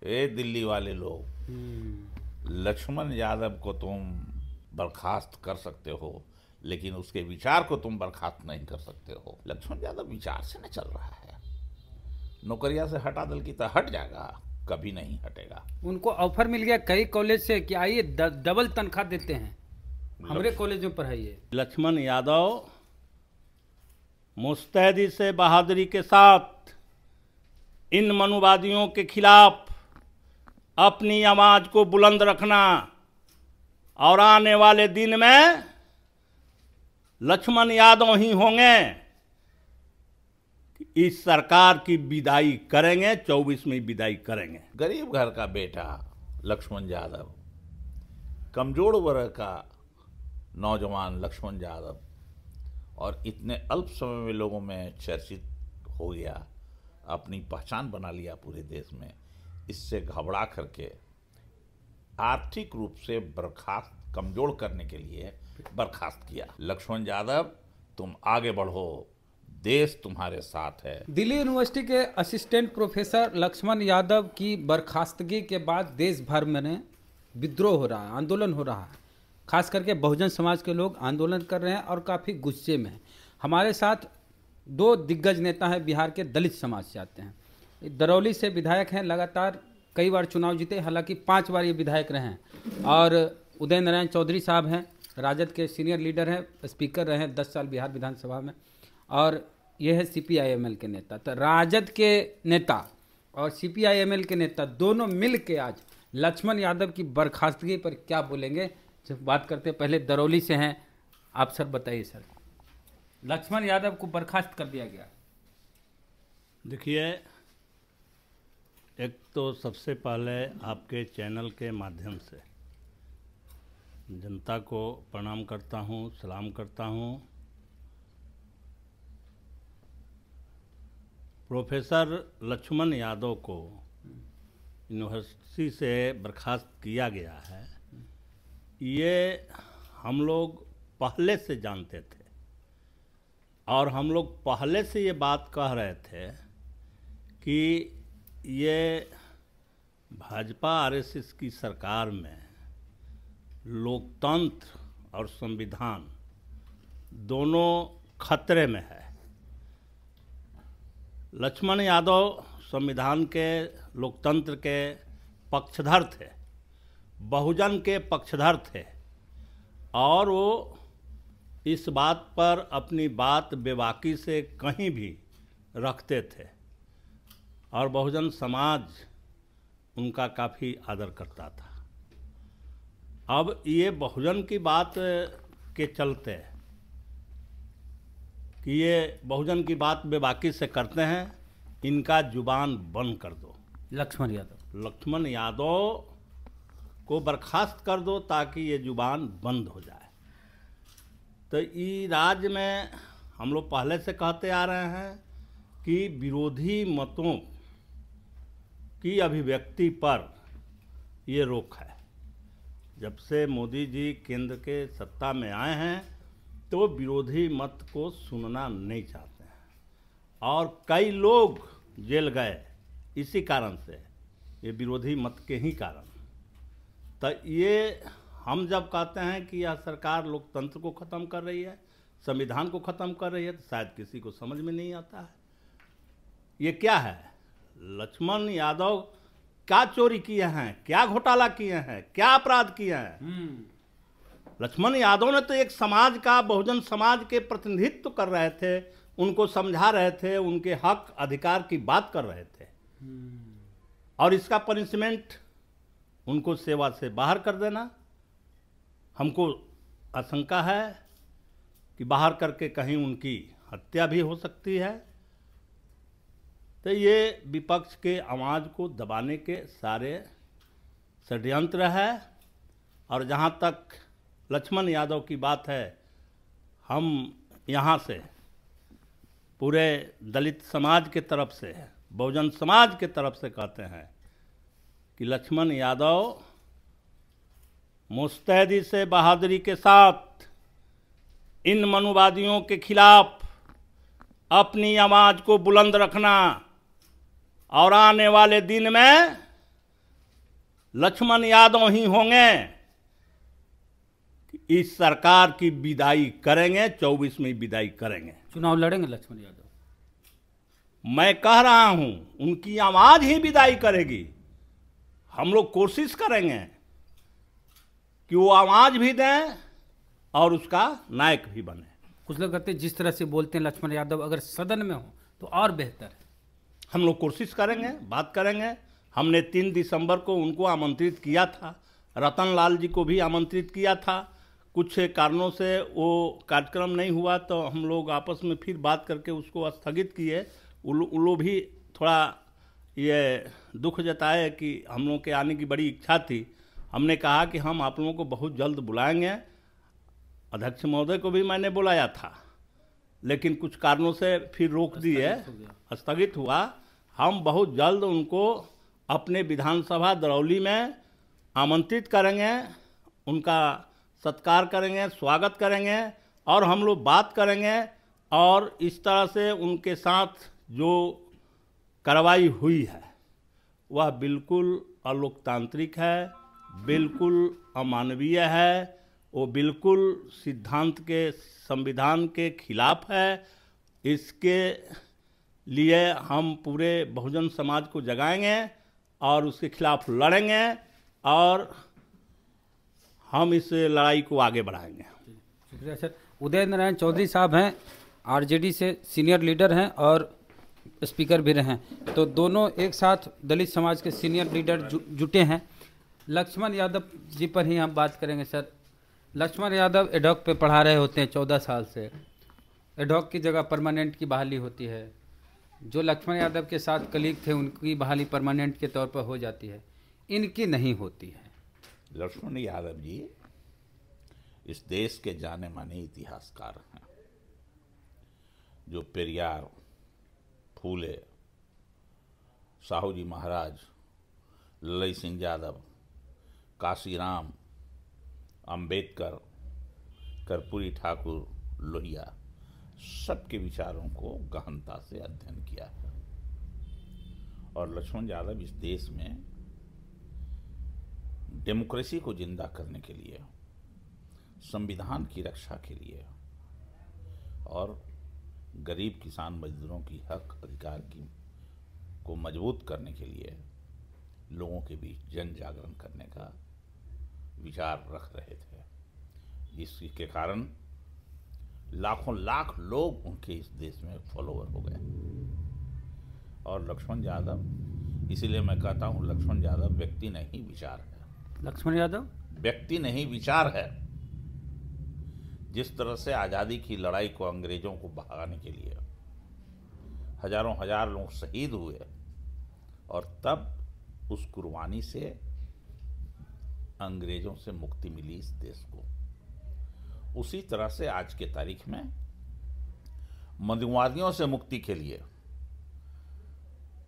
ए दिल्ली वाले लोग, लक्ष्मण यादव को तुम बर्खास्त कर सकते हो, लेकिन उसके विचार को तुम बर्खास्त नहीं कर सकते हो। लक्ष्मण यादव विचार से न चल रहा है। नौकरिया से हटा दल की तो हट जाएगा, कभी नहीं हटेगा। उनको ऑफर मिल गया कई कॉलेज से कि आइए डबल तनख्वाह देते हैं, हमारे कॉलेज में पढ़ाइए। लक्ष्मण यादव मुस्तैदी से बहादुरी के साथ इन मनुवादियों के खिलाफ अपनी आवाज को बुलंद रखना और आने वाले दिन में लक्ष्मण यादव ही होंगे इस सरकार की विदाई करेंगे, 24 में विदाई करेंगे। गरीब घर का बेटा लक्ष्मण यादव, कमजोर वर्ग का नौजवान लक्ष्मण यादव, और इतने अल्प समय में लोगों में चर्चित हो गया, अपनी पहचान बना लिया पूरे देश में। इससे घबरा करके आर्थिक रूप से बर्खास्त, कमजोर करने के लिए बर्खास्त किया। लक्ष्मण यादव, तुम आगे बढ़ो, देश तुम्हारे साथ है। दिल्ली यूनिवर्सिटी के असिस्टेंट प्रोफेसर लक्ष्मण यादव की बर्खास्तगी के बाद देश भर में विद्रोह हो रहा है, आंदोलन हो रहा है। खास करके बहुजन समाज के लोग आंदोलन कर रहे हैं और काफ़ी गुस्से में हैं। हमारे साथ दो दिग्गज नेता हैं, बिहार के दलित समाज से आते हैं। दरौली से विधायक हैं, लगातार कई बार चुनाव जीते, हालांकि 5 बार ये विधायक रहे हैं। और उदय नारायण चौधरी साहब हैं, राजद के सीनियर लीडर हैं, स्पीकर रहे हैं 10 साल बिहार विधानसभा में। और ये है CPI-ML के नेता। तो राजद के नेता और CPI-ML के नेता दोनों मिल के आज लक्ष्मण यादव की बर्खास्तगी पर क्या बोलेंगे, जब बात करते हैं। पहले दरौली से हैं आप सर, बताइए सर, लक्ष्मण यादव को बर्खास्त कर दिया गया। देखिए, एक तो सबसे पहले आपके चैनल के माध्यम से जनता को प्रणाम करता हूँ, सलाम करता हूँ। प्रोफेसर लक्ष्मण यादव को यूनिवर्सिटी से बर्खास्त किया गया है, ये हम लोग पहले से जानते थे और हम लोग पहले से ये बात कह रहे थे कि ये भाजपा RSS की सरकार में लोकतंत्र और संविधान दोनों खतरे में है। लक्ष्मण यादव संविधान के, लोकतंत्र के पक्षधर थे, बहुजन के पक्षधर थे, और वो इस बात पर अपनी बात बेबाकी से कहीं भी रखते थे और बहुजन समाज उनका काफ़ी आदर करता था। अब ये बहुजन की बात के चलते कि ये बहुजन की बात बेबाकी से करते हैं, इनका जुबान बंद कर दो। लक्ष्मण यादव को बर्खास्त कर दो ताकि ये जुबान बंद हो जाए। तो ये राज्य में हम लोग पहले से कहते आ रहे हैं कि विरोधी मतों की अभिव्यक्ति पर ये रोक है। जब से मोदी जी केंद्र के सत्ता में आए हैं तो विरोधी मत को सुनना नहीं चाहते हैं, और कई लोग जेल गए इसी कारण से, ये विरोधी मत के ही कारण। तो ये हम जब कहते हैं कि यह सरकार लोकतंत्र को ख़त्म कर रही है, संविधान को ख़त्म कर रही है, तो शायद किसी को समझ में नहीं आता है ये क्या है। लक्ष्मण यादव क्या चोरी किए हैं, क्या घोटाला किए हैं, क्या अपराध किए हैं? लक्ष्मण यादव ने तो एक समाज का, बहुजन समाज के प्रतिनिधित्व कर रहे थे, उनको समझा रहे थे, उनके हक अधिकार की बात कर रहे थे, और इसका पनिशमेंट उनको सेवा से बाहर कर देना। हमको आशंका है कि बाहर करके कहीं उनकी हत्या भी हो सकती है। तो ये विपक्ष के आवाज़ को दबाने के सारे षड्यंत्र है। और जहाँ तक लक्ष्मण यादव की बात है, हम यहाँ से पूरे दलित समाज के तरफ से, बहुजन समाज के तरफ से कहते हैं कि लक्ष्मण यादव मुस्तैदी से बहादुरी के साथ इन मनुवादियों के खिलाफ अपनी आवाज़ को बुलंद रखना और आने वाले दिन में लक्ष्मण यादव ही होंगे कि इस सरकार की विदाई करेंगे, 24 में विदाई करेंगे। चुनाव लड़ेंगे लक्ष्मण यादव? मैं कह रहा हूं उनकी आवाज ही विदाई करेगी। हम लोग कोशिश करेंगे कि वो आवाज भी दें और उसका नायक भी बने। कुछ लोग कहते हैं जिस तरह से बोलते हैं लक्ष्मण यादव अगर सदन में हो तो और बेहतर है। हम लोग कोशिश करेंगे, बात करेंगे। हमने 3 दिसंबर को उनको आमंत्रित किया था, रतन लाल जी को भी आमंत्रित किया था। कुछ कारणों से वो कार्यक्रम नहीं हुआ तो हम लोग आपस में फिर बात करके उसको स्थगित किए। उन लोग भी थोड़ा ये दुख जताए कि हम लोग के आने की बड़ी इच्छा थी। हमने कहा कि हम आप लोगों को बहुत जल्द बुलाएंगे। अध्यक्ष महोदय को भी मैंने बुलाया था, लेकिन कुछ कारणों से फिर रोक दिए, स्थगित हुआ। हम बहुत जल्द उनको अपने विधानसभा दरौली में आमंत्रित करेंगे, उनका सत्कार करेंगे, स्वागत करेंगे और हम लोग बात करेंगे। और इस तरह से उनके साथ जो कार्रवाई हुई है वह बिल्कुल अलोकतांत्रिक है, बिल्कुल अमानवीय है, वो बिल्कुल सिद्धांत के, संविधान के खिलाफ है। इसके लिए हम पूरे बहुजन समाज को जगाएंगे और उसके खिलाफ लड़ेंगे और हम इस लड़ाई को आगे बढ़ाएंगे। शुक्रिया सर। उदय नारायण चौधरी साहब हैं, आरजेडी से सीनियर लीडर हैं और स्पीकर भी रहे हैं, तो दोनों एक साथ दलित समाज के सीनियर लीडर जुटे हैं। लक्ष्मण यादव जी पर ही हम बात करेंगे सर। लक्ष्मण यादव एडॉक पे पढ़ा रहे होते हैं 14 साल से। एडॉक की जगह परमानेंट की बहाली होती है। जो लक्ष्मण यादव के साथ कलीग थे उनकी बहाली परमानेंट के तौर पर हो जाती है, इनकी नहीं होती है। लक्ष्मण यादव जी इस देश के जाने माने इतिहासकार हैं, जो पेरियार, फूले, साहू जी महाराज, ललई सिंह यादव, काशीराम, अंबेडकर, कर्पूरी ठाकुर, लोहिया, सबके विचारों को गहनता से अध्ययन किया है। और लक्ष्मण यादव इस देश में डेमोक्रेसी को जिंदा करने के लिए, संविधान की रक्षा के लिए और गरीब किसान मजदूरों की हक अधिकार की को मजबूत करने के लिए लोगों के बीच जन जागरण करने का विचार रख रहे थे। इसके कारण लाखों लाख लोग उनके इस देश में फॉलोअर हो गए। और लक्ष्मण यादव, इसीलिए मैं कहता हूं लक्ष्मण यादव व्यक्ति नहीं विचार है। लक्ष्मण यादव व्यक्ति नहीं विचार है। जिस तरह से आज़ादी की लड़ाई को अंग्रेजों को भगाने के लिए हजारों हजार लोग शहीद हुए और तब उस कुर्बानी से अंग्रेजों से मुक्ति मिली इस देश को, उसी तरह से आज के तारीख में मनुवादियों से मुक्ति के लिए,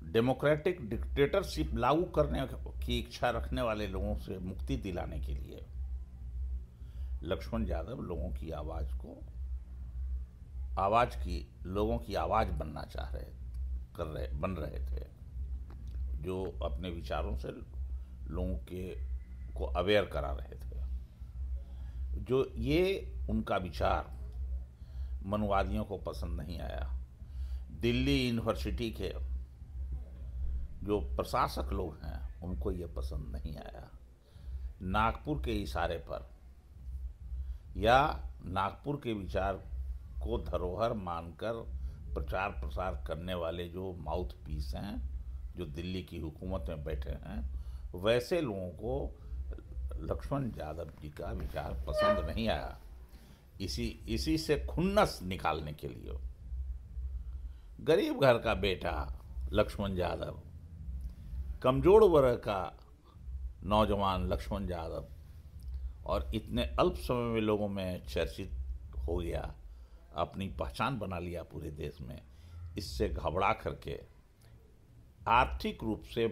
डेमोक्रेटिक डिक्टेटरशिप लागू करने की इच्छा रखने वाले लोगों से मुक्ति दिलाने के लिए लक्ष्मण यादव लोगों की लोगों की आवाज बनना बन रहे थे, जो अपने विचारों से लोगों को अवेयर करा रहे थे। जो ये उनका विचार मनुवादियों को पसंद नहीं आया। दिल्ली यूनिवर्सिटी के जो प्रशासक लोग हैं उनको ये पसंद नहीं आया। नागपुर के इशारे पर या नागपुर के विचार को धरोहर मानकर प्रचार प्रसार करने वाले जो माउथ पीस हैं, जो दिल्ली की हुकूमत में बैठे हैं, वैसे लोगों को लक्ष्मण यादव जी का विचार पसंद नहीं आया। इसी से खुन्नस निकालने के लिए गरीब घर का बेटा लक्ष्मण यादव, कमजोर वर्ग का नौजवान लक्ष्मण यादव, और इतने अल्प समय में लोगों में चर्चित हो गया, अपनी पहचान बना लिया पूरे देश में। इससे घबरा करके आर्थिक रूप से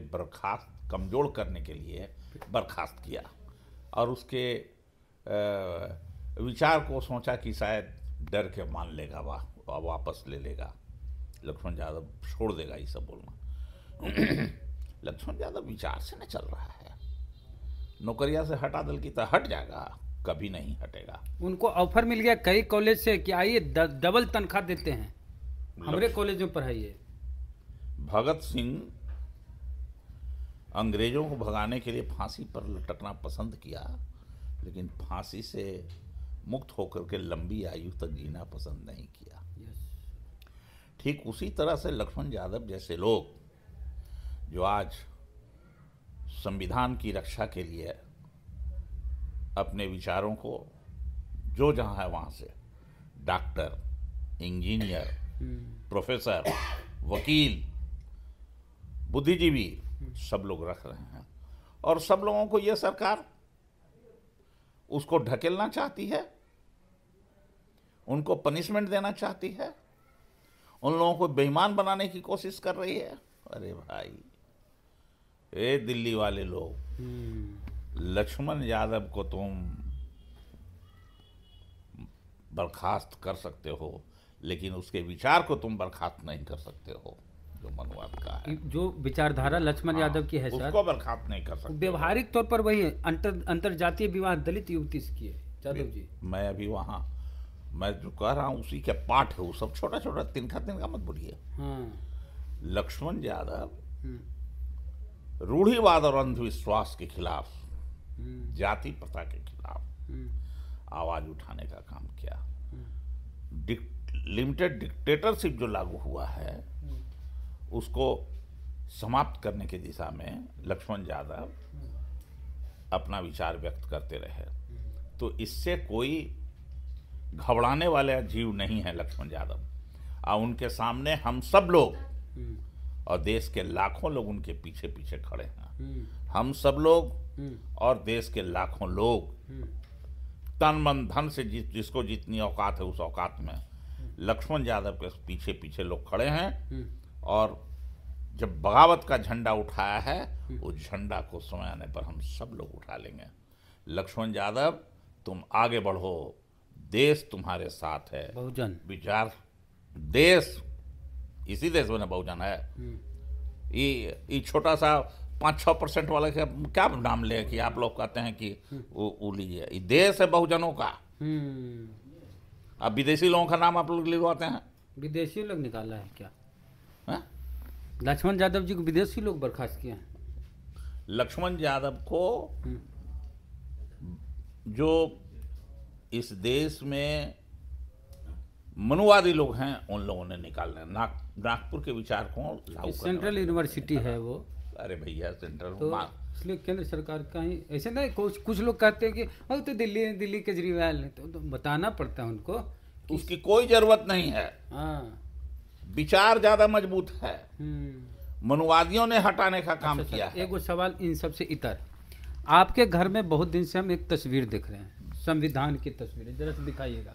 कमजोर करने के लिए बर्खास्त किया और उसके विचार को सोचा कि शायद डर के मान लेगा, वापस ले लेगा, लक्ष्मण यादव छोड़ देगा ये सब बोलना। लक्ष्मण यादव विचार से न चल रहा है, नौकरिया से हटा दल की तरह हट जाएगा, कभी नहीं हटेगा। उनको ऑफर मिल गया कई कॉलेज से कि आइए डबल तनख्वाह देते हैं, हमारे कॉलेज में पढ़ाइए। भगत सिंह अंग्रेजों को भगाने के लिए फांसी पर लटकना पसंद किया, लेकिन फांसी से मुक्त होकर के लंबी आयु तक जीना पसंद नहीं किया। ठीक उसी तरह से लक्ष्मण यादव जैसे लोग जो आज संविधान की रक्षा के लिए अपने विचारों को जो जहाँ है वहाँ से डॉक्टर, इंजीनियर, प्रोफेसर, वकील, बुद्धिजीवी सब लोग रख रहे हैं, और सब लोगों को ये सरकार उसको ढकेलना चाहती है, उनको पनिशमेंट देना चाहती है, उन लोगों को बेईमान बनाने की कोशिश कर रही है। अरे भाई, ए दिल्ली वाले लोग, लक्ष्मण यादव को तुम बर्खास्त कर सकते हो, लेकिन उसके विचार को तुम बर्खास्त नहीं कर सकते हो, जो मनुवाद का है, जो विचारधारा लक्ष्मण यादव की है सर, उसको बर्खास्त नहीं कर सकते। व्यवहारिक तौर पर वही अंतरजातीय विवाह दलित युवती से किए यादव जी। मैं अभी वहाँ मैं जो कह रहा हूँ उसी के पाठ है, वो सब छोटा छोटा तिनका तिनका मत बोलिए। हाँ। लक्ष्मण यादव रूढ़िवाद और अंधविश्वास के खिलाफ, जाति प्रथा के खिलाफ आवाज उठाने का काम किया। लिमिटेड डिक्टेटरशिप जो लागू हुआ है उसको समाप्त करने की दिशा में लक्ष्मण यादव अपना विचार व्यक्त करते रहे। तो इससे कोई घबराने वाला जीव नहीं है लक्ष्मण यादव, और उनके सामने हम सब लोग और देश के लाखों लोग उनके पीछे पीछे खड़े हैं। हम सब लोग और देश के लाखों लोग तन मन धन से जिसको जितनी औकात है उस औकात में लक्ष्मण यादव के पीछे पीछे लोग खड़े हैं, और जब बगावत का झंडा उठाया है उस झंडा को समय आने पर हम सब लोग उठा लेंगे। लक्ष्मण यादव, तुम आगे बढ़ो, देश तुम्हारे साथ है। बहुजन विचार, देश, इसी देश में बहुजन है। ये छोटा सा 5-6% वाले का क्या नाम ले कि आप लोग कहते हैं कि वो लीजिए, ये देश है बहुजनों का। अब विदेशी लोगों का नाम आप लोग लिखवाते हैं। विदेशी लोग निकाला है क्या? है? लक्ष्मण यादव जी को विदेशी लोग बर्खास्त किए हैं। लक्ष्मण यादव को जो इस देश में मनुवादी लोग हैं उन लोगों ने निकालना है। नागपुर के विचार को लागू सेंट्रल यूनिवर्सिटी है वो। अरे भैया सेंट्रल तो इसलिए केंद्र सरकार का ही ऐसे नहीं, कुछ लोग कहते हैं कि वो तो दिल्ली केजरीवाल है, तो बताना पड़ता है उनको। उसकी कोई जरूरत नहीं है। हाँ, विचार ज्यादा मजबूत है, मनुवादियों ने हटाने का काम किया है। एक वो सवाल इन सबसे इतर, आपके घर में बहुत दिन से हम एक तस्वीर देख रहे हैं, संविधान की तस्वीर है, जरा से दिखाइएगा।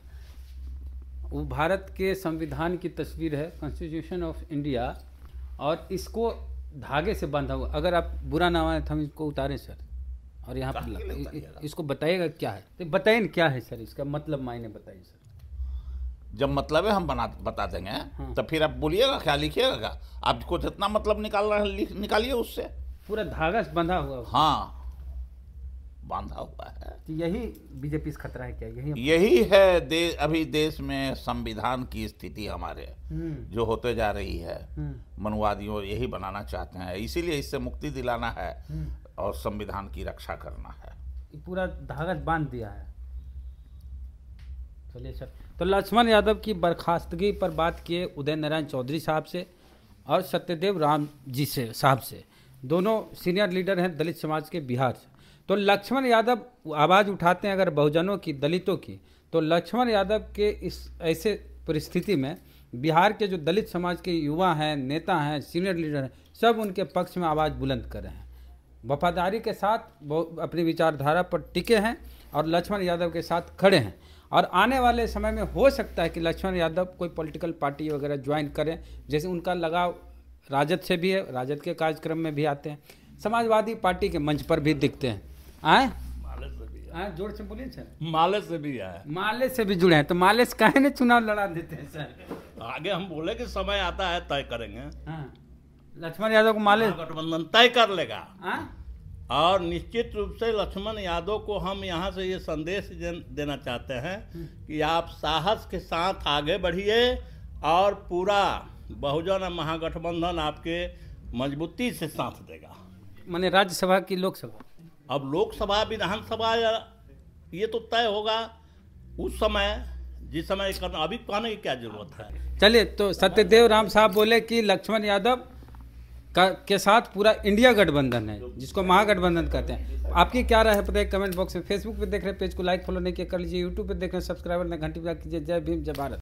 वो भारत के संविधान की तस्वीर है, कॉन्स्टिट्यूशन ऑफ इंडिया, और इसको धागे से बांधा हुआ। अगर आप बुरा ना माने तो हम इसको उतारें सर, और यहाँ पर इसको बताइएगा क्या है, तो बताइए क्या है सर, इसका मतलब मायने बताइए सर। जब मतलब है हम बता देंगे। हाँ। तो फिर आप बोलिएगा क्या, लिखिएगा, आपको जितना मतलब निकालना है निकालिए उससे। पूरा धागा से बंधा हुआ। हाँ, बांधा हुआ है। यही बीजेपी से खतरा है क्या? यही है अभी देश में संविधान की स्थिति हमारे जो होते जा रही है। मनुवादियों यही बनाना चाहते हैं, इसीलिए इससे मुक्ति दिलाना है और संविधान की रक्षा करना है। पूरा धागा बांध दिया है। चलिए सर, तो लक्ष्मण यादव की बर्खास्तगी पर बात किए उदय नारायण चौधरी साहब से और सत्यदेव राम जी से साहब से, दोनों सीनियर लीडर हैं दलित समाज के बिहार से। तो लक्ष्मण यादव आवाज़ उठाते हैं अगर बहुजनों की, दलितों की, तो लक्ष्मण यादव के इस ऐसे परिस्थिति में बिहार के जो दलित समाज के युवा हैं, नेता हैं, सीनियर लीडर हैं, सब उनके पक्ष में आवाज़ बुलंद कर रहे हैं, वफादारी के साथ अपनी विचारधारा पर टिके हैं और लक्ष्मण यादव के साथ खड़े हैं। और आने वाले समय में हो सकता है कि लक्ष्मण यादव कोई पॉलिटिकल पार्टी वगैरह ज्वाइन करें, जैसे उनका लगाव राजद से भी है, राजद के कार्यक्रम में भी आते हैं, समाजवादी पार्टी के मंच पर भी दिखते हैं। आए जोर से बोलिए सर। माले से भी आए, माले से भी जुड़े हैं, तो माले से काहे ने चुनाव लड़ा देते हैं सर? आगे हम बोले कि समय आता है तय करेंगे। हाँ, लक्ष्मण यादव को माले गठबंधन तय कर लेगा। और निश्चित रूप से लक्ष्मण यादव को हम यहाँ से ये संदेश देना चाहते हैं कि आप साहस के साथ आगे बढ़िए और पूरा बहुजन महागठबंधन आपके मजबूती से साथ देगा। माने राज्यसभा की लोकसभा, अब लोकसभा विधानसभा ये तो तय होगा उस समय, जिस समय करना, अभी कहने की क्या जरूरत है। चलिए, तो सत्यदेव राम साहब बोले कि लक्ष्मण यादव के साथ पूरा इंडिया गठबंधन है, जिसको महागठबंधन कहते हैं। आपकी क्या राय है पता है कमेंट बॉक्स में। फेसबुक पे देख रहे हैं, पेज को लाइक फॉलो नहीं किया कर लीजिए। यूट्यूब पे देख रहे हैं, सब्सक्राइबर ने घंटी बजा कीजिए। जय भीम, जय भारत।